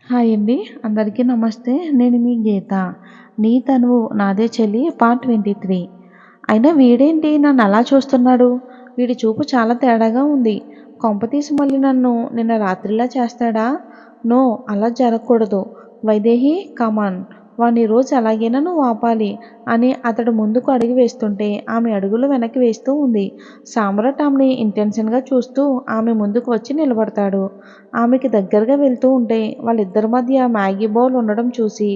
Hi అండి. అందరికీ నమస్తే. నేను మీ గీత. 'నీ తనువు నాదే చెలి' పార్ట్ 23. అయినా వీడేంటి నన్నలా చూస్తున్నాడు? వీడి చూపు చాలా తేడాగా ఉంది. కొంపతీసి మళ్ళీ నన్ను నిన్న రాత్రిలా చేస్తాడా? నో, అలా జరగకూడదు. వైదేహి, కమాన్. వాణ్ణి ఈరోజు ఎలాగైనా నువ్వు ఆపాలి అని అతడు ముందుకు అడుగు వేస్తుంటే ఆమె అడుగులు వెనక్కి వేస్తూ ఉంది. సామ్రాట్ ఆమెని ఇంటెన్షన్గా చూస్తూ ఆమె ముందుకు వచ్చి నిలబడతాడు. ఆమెకి దగ్గరగా వెళ్తూ ఉంటే వాళ్ళిద్దరి మధ్య మ్యాగీ బౌల్ ఉండడం చూసి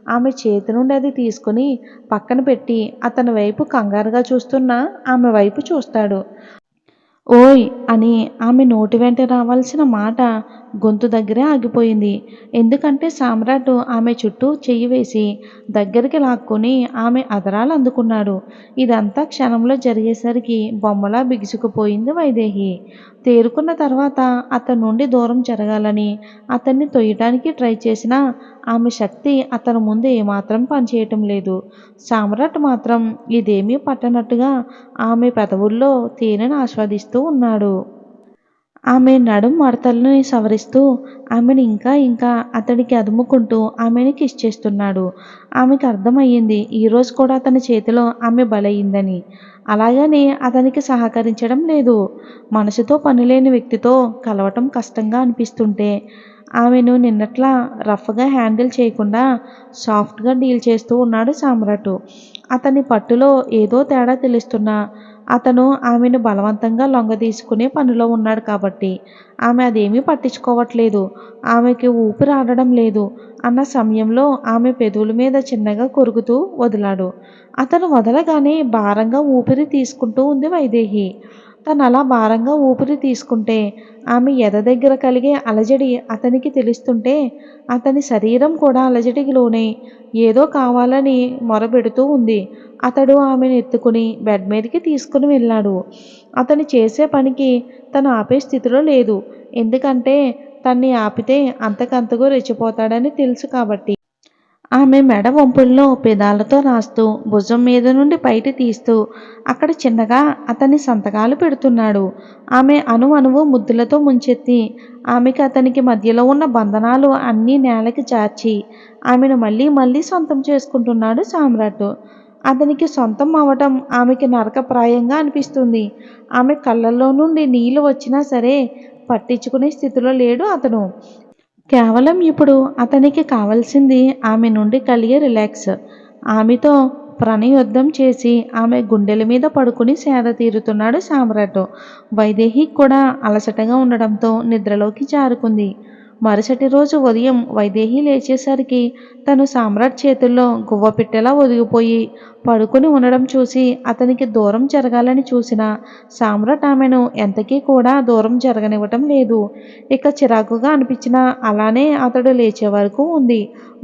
ఆమె చేతి నుండి అది తీసుకుని పక్కన పెట్టి అతని వైపు కంగారుగా చూస్తున్న ఆమె వైపు చూస్తాడు. ఓయ్ అని ఆమె నోటి వెంట రావాల్సిన మాట గొంతు దగ్గరే ఆగిపోయింది. ఎందుకంటే సామ్రాట్ ఆమె చుట్టూ చెయ్యి వేసి దగ్గరికి లాక్కొని ఆమె అదరాలు అందుకున్నాడు. ఇదంతా క్షణంలో జరిగేసరికి బొమ్మలా బిగుసుకుపోయింది వైదేహి. తేరుకున్న తర్వాత అతని నుండి దూరం జరగాలని అతన్ని తొయ్యటానికి ట్రై చేసినా ఆమె శక్తి అతని ముందు ఏమాత్రం పనిచేయటం లేదు. సామ్రాట్ మాత్రం ఇదేమీ పట్టనట్టుగా ఆమె పెదవుల్లో తేనెను ఆస్వాదిస్తూ ఉన్నాడు. ఆమె నడుం మడతలను సవరిస్తూ ఆమెను ఇంకా ఇంకా అతడికి అదుముకుంటూ ఆమెను కిస్ చేస్తున్నాడు. ఆమెకు అర్థమయ్యింది ఈరోజు కూడా అతని చేతిలో ఆమె బలయిందని. అలాగని అతనికి సహకరించడం లేదు. మనసుతో పనిలేని వ్యక్తితో కలవటం కష్టంగా అనిపిస్తుంటే ఆమెను నిన్నట్లా రఫ్గా హ్యాండిల్ చేయకుండా సాఫ్ట్గా డీల్ చేస్తూ ఉన్నాడు సామ్రాట్. అతని పట్టులో ఏదో తేడా తెలుస్తున్నా అతను ఆమెను బలవంతంగా లొంగదీసుకునే పనిలో ఉన్నాడు కాబట్టి ఆమె అదేమీ పట్టించుకోవట్లేదు. ఆమెకి ఊపిరి ఆడడం లేదు అన్న సమయంలో ఆమె పెదవుల మీద చిన్నగా కొరుకుతూ వదిలాడు. అతను వదలగానే భారంగా ఊపిరి తీసుకుంటూ ఉంది వైదేహి. తను అలా భారంగా ఊపిరి తీసుకుంటే ఆమె ఎద దగ్గర కలిగే అలజడి అతనికి తెలుస్తుంటే అతని శరీరం కూడా అలజడికి లోనై ఏదో కావాలని మొరపెడుతూ ఉంది. అతడు ఆమెను ఎత్తుకుని బెడ్ మీదకి తీసుకుని వెళ్ళాడు. అతను చేసే పనికి తను ఆపే స్థితిలో లేదు. ఎందుకంటే తన్ని ఆపితే అంతకంతకు రెచ్చిపోతాడని తెలుసు కాబట్టి. ఆమె మెడ వంపుల్లో పెదాలతో రాస్తూ భుజం మీద నుండి బయట తీస్తూ అక్కడ చిన్నగా అతని సంతకాలు పెడుతున్నాడు. ఆమె అణువణువు ముద్దులతో ముంచెత్తి ఆమెకి అతనికి మధ్యలో ఉన్న బంధనాలు అన్నీ నేలకి జార్చి ఆమెను మళ్ళీ మళ్ళీ సొంతం చేసుకుంటున్నాడు సామ్రాట్. అతనికి సొంతం అవటం ఆమెకి నరకప్రాయంగా అనిపిస్తుంది. ఆమె కళ్ళల్లో నుండి నీళ్లు వచ్చినా సరే పట్టించుకునే స్థితిలో లేడు అతను. కేవలం ఇప్పుడు అతనికి కావలసింది ఆమె నుండి కలిగే రిలాక్స్. ఆమెతో ప్రణయయుద్ధం చేసి ఆమె గుండెల మీద పడుకుని సేద తీరుతున్నాడు సామ్రాట్. వైదేహి కూడా అలసటగా ఉండడంతో నిద్రలోకి జారుకుంది. మరుసటి రోజు ఉదయం వైదేహి లేచేసరికి తను సామ్రాట్ చేతుల్లో గువ్వపిట్టెలా ఒదిగిపోయి పడుకుని ఉండడం చూసి అతనికి దూరం జరగాలని చూసిన సామ్రాట్ ఆమెను ఎంతకీ కూడా దూరం జరగనివ్వటం లేదు. ఇక చిరాకుగా అనిపించినా అలానే అతడు లేచే వరకు ఉంది.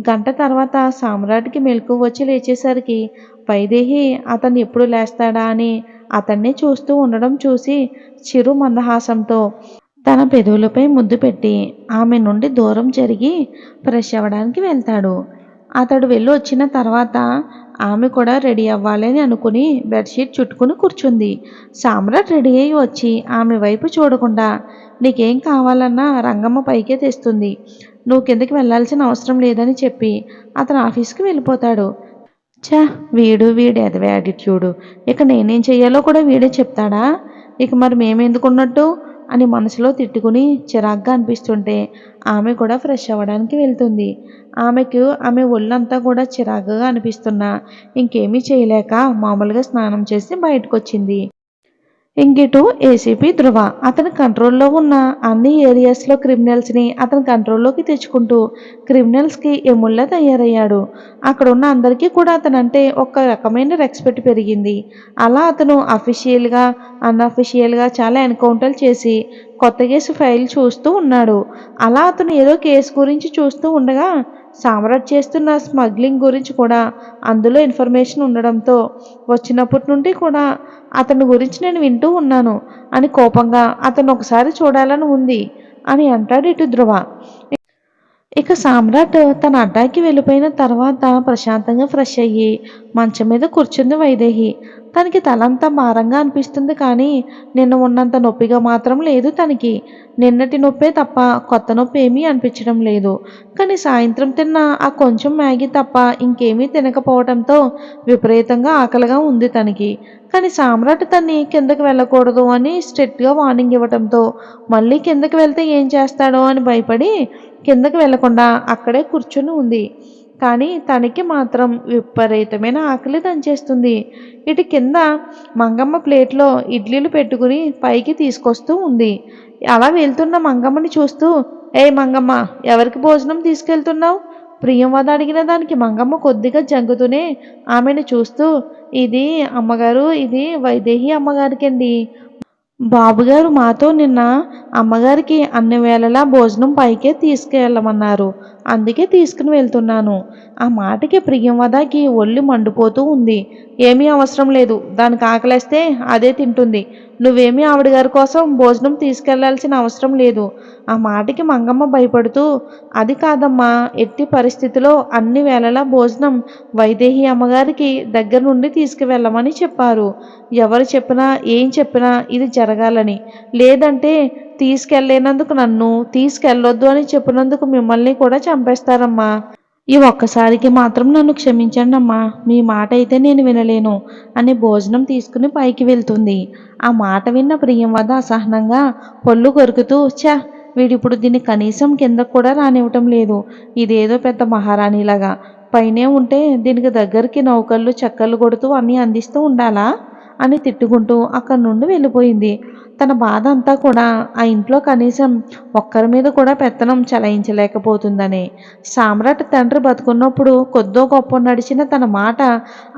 గంట తర్వాత సామ్రాట్కి మెలకువ వచ్చి లేచేసరికి వైదేహి అతను ఎప్పుడు లేస్తాడా అని అతన్ని చూస్తూ ఉండడం చూసి చిరు మందహాసంతో తన పెదవులపై ముద్దు పెట్టి ఆమె నుండి దూరం జరిగి ఫ్రెష్ అవ్వడానికి వెళ్తాడు. అతడు వెళ్ళి వచ్చిన తర్వాత ఆమె కూడా రెడీ అవ్వాలని అనుకుని బెడ్షీట్ చుట్టుకుని కూర్చుంది. సామ్రాట్ రెడీ అయ్యి వచ్చి ఆమె వైపు చూడకుండా నీకేం కావాలన్నా రంగమ్మ పైకే తెస్తుంది. నువ్వు కిందకి వెళ్ళాల్సిన అవసరం లేదని చెప్పి అతను ఆఫీస్కి వెళ్ళిపోతాడు. ఛ, వీడి ఎదవే యాటిట్యూడు. ఇక నేనేం చెయ్యాలో కూడా వీడే చెప్తాడా? ఇక మరి మేమెందుకున్నట్టు అని మనసులో తిట్టుకుని చిరాగ్గా అనిపిస్తుంటే ఆమె కూడా ఫ్రెష్ అవ్వడానికి వెళ్తుంది. ఆమెకు ఆమె ఒళ్ళంతా కూడా చిరాకుగా అనిపిస్తున్నా ఇంకేమీ చేయలేక మామూలుగా స్నానం చేసి బయటకు వచ్చింది. ఇంకిటు ఏసీపీ ధృవ అతని కంట్రోల్లో ఉన్న అన్ని ఏరియాస్లో క్రిమినల్స్ని అతని కంట్రోల్లోకి తెచ్చుకుంటూ క్రిమినల్స్కి ఎముళ్ళ తయారయ్యాడు. అక్కడ ఉన్న అందరికీ కూడా అతనంటే ఒక రకమైన రెస్పెక్ట్ పెరిగింది. అలా అతను అఫీషియల్గా అన్అఫీషియల్గా చాలా ఎన్కౌంటర్లు చేసి కొత్త కేసు ఫైల్ చూస్తూ ఉన్నాడు. అలా అతను ఏదో కేసు గురించి చూస్తూ ఉండగా సామ్రాట్ చేస్తున్న స్మగ్లింగ్ గురించి కూడా అందులో ఇన్ఫర్మేషన్ ఉండడంతో వచ్చినప్పటి నుండి కూడా అతని గురించి నేను వింటూ ఉన్నాను అని కోపంగా అతను ఒకసారి చూడాలని ఉంది అని అంటాడు ఇటు ధృవ. ఇక సామ్రాట్ తన అడ్డాకి వెళ్ళిపోయిన తర్వాత ప్రశాంతంగా ఫ్రెష్ అయ్యి మంచం మీద కూర్చుంది వైదేహి. తనకి తలంతా భారంగా అనిపిస్తుంది కానీ నిన్న ఉన్నంత నొప్పిగా మాత్రం లేదు తనకి. నిన్నటి నొప్పే తప్ప కొత్త నొప్పి ఏమీ అనిపించడం లేదు. కానీ సాయంత్రం తిన్న ఆ కొంచెం మ్యాగీ తప్ప ఇంకేమీ తినకపోవడంతో విపరీతంగా ఆకలిగా ఉంది తనకి. కానీ సామ్రాట్ తన్ని కిందకి వెళ్ళకూడదు అని స్ట్రిక్ట్‌గా వార్నింగ్ ఇవ్వటంతో మళ్ళీ కిందకి వెళ్తే ఏం చేస్తాడో అని భయపడి కిందకి వెళ్ళకుండా అక్కడే కూర్చుని ఉంది. కానీ తనకి మాత్రం విపరీతమైన ఆకలి దంచేస్తుంది. ఇటు కింద మంగమ్మ ప్లేట్‌లో ఇడ్లీలు పెట్టుకుని పైకి తీసుకొస్తూ ఉంది. అలా వెళ్తున్న మంగమ్మని చూస్తూ, "ఏయ్ మంగమ్మ, ఎవరికి భోజనం తీసుకెళ్తున్నావు?" ప్రియంవద అడిగిన దానికి మంగమ్మ కొద్దిగా జంకుతూనే ఆమెను చూస్తూ, "ఇది అమ్మగారు, ఇది వైదేహి అమ్మగారికండి. బాబుగారు మాతో నిన్న అమ్మగారికి అన్ని వేళలా భోజనం పైకే తీసుకెళ్ళమన్నారు. అందుకే తీసుకుని వెళ్తున్నాను." ఆ మాటకి ప్రియంవదకి ఒళ్ళు మండిపోతూ ఉంది. "ఏమీ అవసరం లేదు. దానికి ఆకలేస్తే అదే తింటుంది. నువ్వేమీ ఆవిడ గారి కోసం భోజనం తీసుకెళ్లాల్సిన అవసరం లేదు." ఆ మాటకి మంగమ్మ భయపడుతూ, "అది కాదమ్మా, ఎట్టి పరిస్థితిలో అన్ని వేళలా భోజనం వైదేహి అమ్మగారికి దగ్గర నుండి తీసుకువెళ్ళమని చెప్పారు. ఎవరు చెప్పినా ఏం చెప్పినా ఇది జరగాలని. లేదంటే తీసుకెళ్ళలేనందుకు నన్ను, తీసుకెళ్ళొద్దు అని చెప్పినందుకు మిమ్మల్ని కూడా చంపేస్తారమ్మా. ఈ ఒక్కసారికి మాత్రం నన్ను క్షమించండమ్మా. మీ మాట అయితే నేను వినలేను" అని భోజనం తీసుకుని పైకి వెళ్తుంది. ఆ మాట విన్న ప్రియంవద అసహనంగా పళ్ళు కొరుకుతూ, ఛ! వీడిప్పుడు దీన్ని కనీసం కిందకు కూడా రానివ్వటం లేదు. ఇదేదో పెద్ద మహారాణిలాగా. పైనే ఉంటే దీనికి దగ్గరికి నౌకళ్ళు చక్కర్లు కొడుతూ అన్నీ అందిస్తూ ఉండాలా అని తిట్టుకుంటూ అక్కడి నుండి వెళ్ళిపోయింది. తన బాధ అంతా కూడా ఆ ఇంట్లో కనీసం ఒక్కరి మీద కూడా పెత్తనం చలాయించలేకపోతుందనే. సామ్రాట్ తండ్రి బతుకున్నప్పుడు కొద్దో గొప్ప నడిచిన తన మాట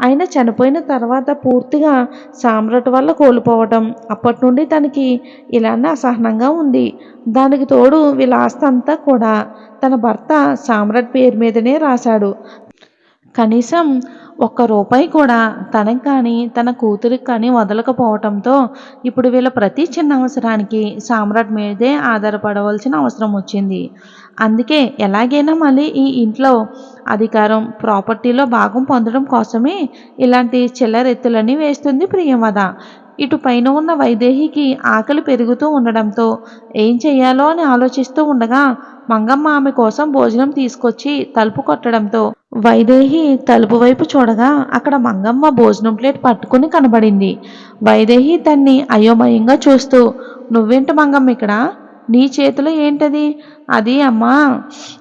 ఆయన చనిపోయిన తర్వాత పూర్తిగా సామ్రాట్ వల్ల కోల్పోవటం, అప్పటి నుండి తనకి ఇలానే అసహనంగా ఉంది. దానికి తోడు వీళ్ళ ఆస్తి అంతా కూడా తన భర్త సామ్రాట్ పేరు మీదనే రాశాడు. కనీసం ఒక్క రూపాయి కూడా తనకి కానీ తన కూతురికి కానీ వదలకపోవటంతో ఇప్పుడు వీళ్ళ ప్రతి చిన్న అవసరానికి సామ్రాట్ మీదే ఆధారపడవలసిన అవసరం వచ్చింది. అందుకే ఎలాగైనా మళ్ళీ ఈ ఇంట్లో అధికారం, ప్రాపర్టీలో భాగం పొందడం కోసమే ఇలాంటి చిల్లరెత్తులన్నీ వేస్తుంది ప్రియంవద. ఇటు పైన ఉన్న వైదేహికి ఆకలి పెరుగుతూ ఉండడంతో ఏం చెయ్యాలో అని ఆలోచిస్తూ ఉండగా మంగమ్మ ఆమె కోసం భోజనం తీసుకొచ్చి తలుపు కొట్టడంతో వైదేహి తలుపు వైపు చూడగా అక్కడ మంగమ్మ భోజనం ప్లేట్ పట్టుకుని కనబడింది. వైదేహి తన్ని అయోమయంగా చూస్తూ, "నువ్వేంటి మంగమ్మ ఇక్కడ? నీ చేతిలో ఏంటది?" "అది అమ్మా"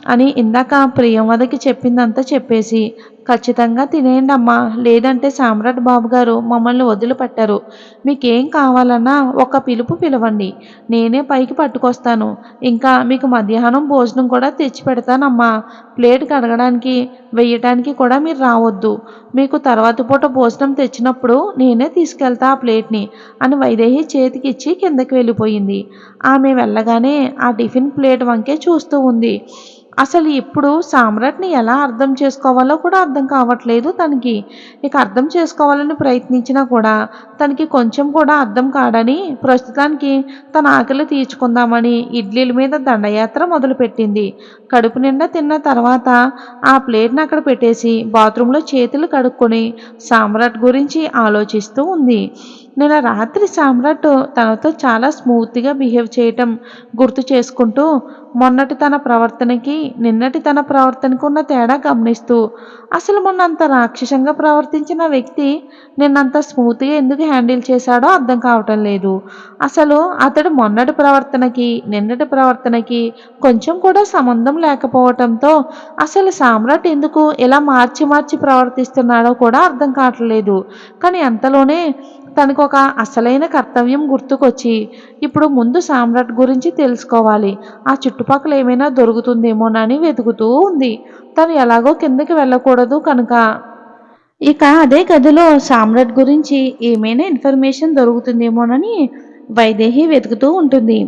అని ఇందాక ప్రియంవదకి చెప్పిందంతా చెప్పేసి, "ఖచ్చితంగా తినేయండి అమ్మా, లేదంటే సామ్రాట్ బాబుగారు మమ్మల్ని వదిలిపెట్టరు. మీకేం కావాలన్నా ఒక పిలుపు పిలవండి, నేనే పైకి పట్టుకొస్తాను. ఇంకా మీకు మధ్యాహ్నం భోజనం కూడా తెచ్చి పెడతానమ్మా. ప్లేట్ కడగడానికి వెయ్యటానికి కూడా మీరు రావద్దు. మీకు తర్వాత పూట భోజనం తెచ్చినప్పుడు నేనే తీసుకెళ్తా ఆ ప్లేట్ని" అని వైదేహి చేతికిచ్చి కిందకి వెళ్ళిపోయింది. ఆమె వెళ్ళగానే ఆ టిఫిన్ ప్లేట్ వంకే చూస్తూ ఉంది. అసలు ఇప్పుడు సామ్రాట్ని ఎలా అర్థం చేసుకోవాలో కూడా అర్థం కావట్లేదు తనకి. ఇక అర్థం చేసుకోవాలని ప్రయత్నించినా కూడా తనకి కొంచెం కూడా అర్థం కాడని ప్రస్తుతానికి తన ఆకలి తీర్చుకుందామని ఇడ్లీల మీద దండయాత్ర మొదలుపెట్టింది. కడుపు నిండా తిన్న తర్వాత ఆ ప్లేట్ని అక్కడ పెట్టేసి బాత్రూంలో చేతులు కడుక్కొని సామ్రాట్ గురించి ఆలోచిస్తూ ఉంది. నిన్న రాత్రి సామ్రాట్ తనతో చాలా స్మూత్గా బిహేవ్ చేయటం గుర్తు చేసుకుంటూ మొన్నటి తన ప్రవర్తనకి నిన్నటి తన ప్రవర్తనకు ఉన్న తేడా గమనిస్తూ, అసలు మొన్న అంత రాక్షసంగా ప్రవర్తించిన వ్యక్తి నిన్నంత స్మూత్గా ఎందుకు హ్యాండిల్ చేశాడో అర్థం కావటం లేదు. అసలు అతడు మొన్నటి ప్రవర్తనకి నిన్నటి ప్రవర్తనకి కొంచెం కూడా సంబంధం లేకపోవటంతో అసలు సామ్రాట్ ఎందుకు ఇలా మార్చి మార్చి ప్రవర్తిస్తున్నాడో కూడా అర్థం కావట్లేదు. కానీ అంతలోనే తనకు ఒక అసలైన కర్తవ్యం గుర్తుకొచ్చి ఇప్పుడు ముందు సామ్రాట్ గురించి తెలుసుకోవాలి, ఆ చుట్టుపక్కల ఏమైనా దొరుకుతుందేమోనని వెతుకుతూ ఉంది. తను ఎలాగో కిందకి వెళ్ళకూడదు కనుక ఇక అదే గదిలో సామ్రాట్ గురించి ఏమైనా ఇన్ఫర్మేషన్ దొరుకుతుందేమోనని వైదేహి వెతుకుతూ ఉంటుంది.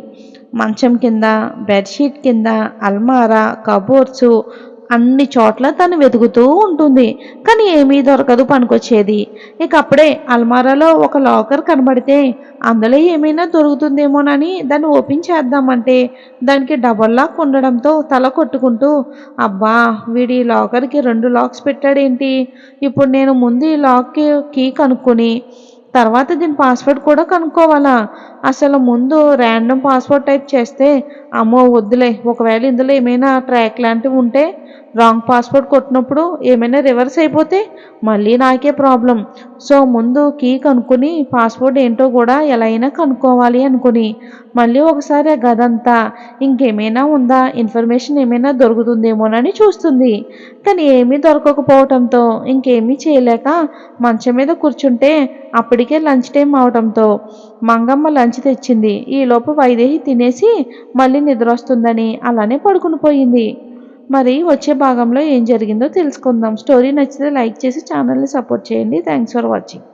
మంచం కింద, బెడ్షీట్ కింద, అల్మారా, కబోర్డ్స్ అన్ని చోట్ల తను వెతుకుతూ ఉంటుంది. కానీ ఏమీ దొరకదు పనికొచ్చేది. ఇక అప్పుడే అల్మారాలో ఒక లాకర్ కనబడితే అందులో ఏమైనా దొరుకుతుందేమోనని దాన్ని ఓపెన్ చేద్దామంటే దానికి డబల్ లాక్ ఉండడంతో తల కొట్టుకుంటూ, అబ్బా! వీడు ఈ లాకర్‌కి 2 లాక్స్ పెట్టాడేంటి? ఇప్పుడు నేను ముందు ఈ లాక్‌కి కీ కనుక్కొని తర్వాత దీని పాస్వర్డ్ కూడా కనుక్కోవాలా? అసలు ముందు ర్యాండమ్ పాస్వర్డ్ టైప్ చేస్తే, అమ్మో! వద్దులే. ఒకవేళ ఇందులో ఏమైనా ట్రాక్ లాంటివి ఉంటే రాంగ్ పాస్వర్డ్ కొట్టినప్పుడు ఏమైనా రివర్స్ అయిపోతే మళ్ళీ నాకే ప్రాబ్లమ్. సో, ముందు కీ కనుక్కొని పాస్వర్డ్ ఏంటో కూడా ఎలా అయినా కనుక్కోవాలి అనుకుని, మళ్ళీ ఒకసారి ఆ గదంతా ఇంకేమైనా ఉందా? ఇన్ఫర్మేషన్ ఏమైనా దొరుకుతుందేమోనని చూస్తుంది. కానీ ఏమీ దొరకకపోవటంతో ఇంకేమీ చేయలేక మంచం మీద కూర్చుంటే అప్పటికే లంచ్ టైం అవటంతో మంగమ్మ లంచ్ తెచ్చింది. ఈలోపు వైదేహి తినేసి మళ్ళీ నిద్రొస్తుందని అలానే పడుకుని పోయింది. మరి వచ్చే భాగంలో ఏం జరిగిందో తెలుసుకుందాం. స్టోరీ నచ్చితే లైక్ చేసి ఛానల్‌ని సపోర్ట్ చేయండి. Thanks for watching.